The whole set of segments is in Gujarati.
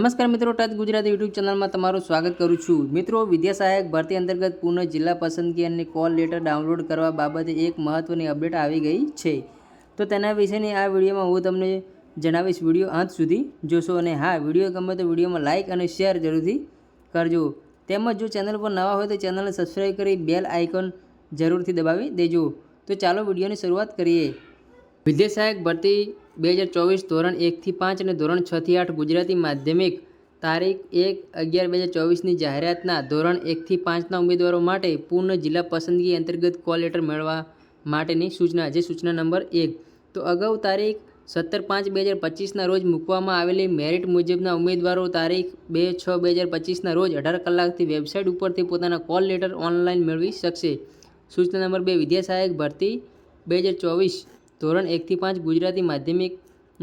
નમસ્કાર મિત્રો, ટચ ગુજરાતી યુટ્યુબ ચેનલમાં તમારું સ્વાગત કરું છું। મિત્રો, વિદ્યા સહાયક ભરતી અંતર્ગત પૂર્ણ જિલ્લા પસંદગી અને કોલ લેટર ડાઉનલોડ કરવા બાબતે એક મહત્વની અપડેટ આવી ગઈ છે। તો તેના વિશેની આ વિડીયોમાં હું તમને જણાવીશ। વિડીયો અંત સુધી જોશો અને હા, વિડીયો ગમે તો વિડીયોમાં લાઇક અને શેર જરૂરથી કરજો। તેમજ જો ચેનલ પર નવા હોય તો ચેનલને સબસ્ક્રાઈબ કરી બેલ આઇકોન જરૂરથી દબાવી દેજો। તો ચાલો વિડીયોની શરૂઆત કરીએ। વિદ્યા સહાયક ભરતી 2024 ધોરણ 1 થી 5 અને ધોરણ 6 થી 8 ગુજરાતી માધ્યમિક તારીખ 1/11/2024ની જાહેરાતના ધોરણ 1 થી 5ના ઉમેદવારો માટે પૂર્ણ જિલ્લા પસંદગી અંતર્ગત કોલ લેટર મેળવવા માટેની સૂચના, જે સૂચના નંબર 1 તો અગાઉ તારીખ 17/5/2025ના રોજ મૂકવામાં આવેલી મેરિટ મુજબના ઉમેદવારો તારીખ 2/6/2025ના રોજ 18 કલાકથી વેબસાઇટ ઉપરથી પોતાના કોલ લેટર ઓનલાઈન મેળવી શકશે। સૂચના નંબર 2 વિદ્યા સહાયક ભરતી 2024 ધોરણ 1 થી 5 ગુજરાતી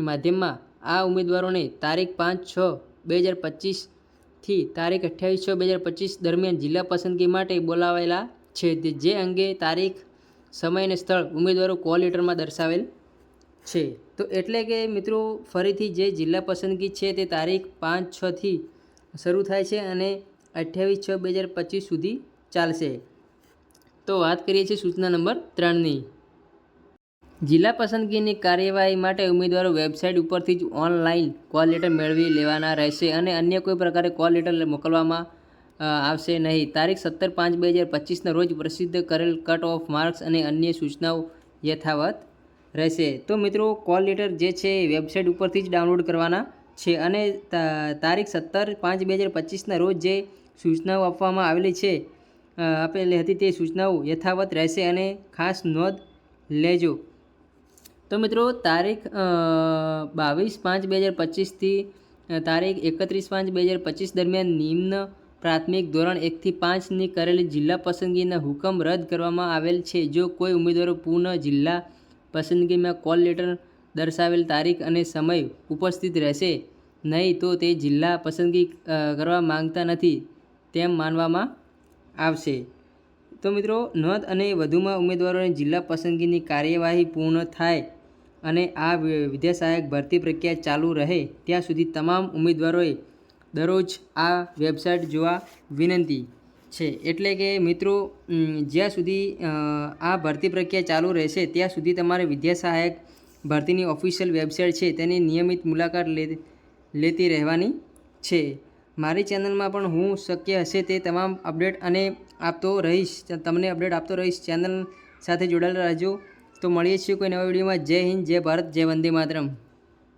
માધ્યમમાં આ ઉમેદવારોને તારીખ 5/6/2025 થી તારીખ 28/6/2025 દરમિયાન જિલ્લા પસંદગી માટે બોલાવેલા છે, જે અંગે તારીખ, સમય અને સ્થળ ઉમેદવારો કોલ લેટરમાં દર્શાવેલ છે। તો એટલે કે મિત્રો, ફરીથી જે જિલ્લા પસંદગી છે તે તારીખ 5/6 થી શરૂ થાય છે અને 28/6/2025 સુધી ચાલશે। તો વાત કરીએ છીએ સૂચના નંબર 3ની। જિલ્લા પસંદગીની કાર્યવાહી માટે ઉમેદવારો વેબસાઇટ ઉપરથી જ ઓનલાઈન કોલ લેટર મેળવી લેવાના રહેશે અને અન્ય કોઈ પ્રકારે કોલ લેટર મોકલવામાં આવશે નહીં। તારીખ 17/5/2025ના રોજ પ્રસિદ્ધ કરેલ કટ ઓફ માર્ક્સ અને અન્ય સૂચનાઓ યથાવત રહેશે। તો મિત્રો, કોલ લેટર જે છે વેબસાઇટ ઉપરથી જ ડાઉનલોડ કરવાના છે અને તારીખ 17/5/2025ના રોજ જે સૂચનાઓ આપેલી હતી તે સૂચનાઓ યથાવત રહેશે અને ખાસ નોંધ લેજો। તો મિત્રો, તારીખ 22/5/2025 થી તારીખ 31/5/2025 દરમિયાન નિમ્ન પ્રાથમિક ધોરણ 1 થી 5ની કરેલી જિલ્લા પસંદગીના હુકમ રદ કરવામાં આવેલ છે। જો કોઈ ઉમેદવારો પૂર્ણ જિલ્લા પસંદગીમાં કોલ લેટર દર્શાવેલ તારીખ અને સમય ઉપસ્થિત રહેશે નહીં તો તે જિલ્લા પસંદગી કરવા માંગતા નથી તેમ માનવામાં આવશે। તો મિત્રો, નોંધ અને વધુમાં ઉમેદવારોની જિલ્લા પસંદગીની કાર્યવાહી પૂર્ણ થાય અને આ વિદ્યા સહાયક ભરતી પ્રક્રિયા ચાલુ રહે ત્યાં સુધી તમામ ઉમેદવારોએ દરરોજ આ વેબસાઇટ જોવા વિનંતી છે। એટલે કે મિત્રો, જ્યાં સુધી આ ભરતી પ્રક્રિયા ચાલુ રહેશે ત્યાં સુધી તમારે વિદ્યા સહાયક ભરતીની ઓફિશિયલ વેબસાઇટ છે તેની નિયમિત મુલાકાત લેતી રહેવાની છે। મારી ચેનલમાં પણ હું શક્ય હશે તે તમામ અપડેટ તમને અપડેટ આપતો રહીશ। ચેનલ સાથે જોડાયેલા રહેજો। તો મળીએ છીએ કોઈ નવા વિડીયોમાં। જય હિન્દ, જય ભારત, જય વંદે માતરમ।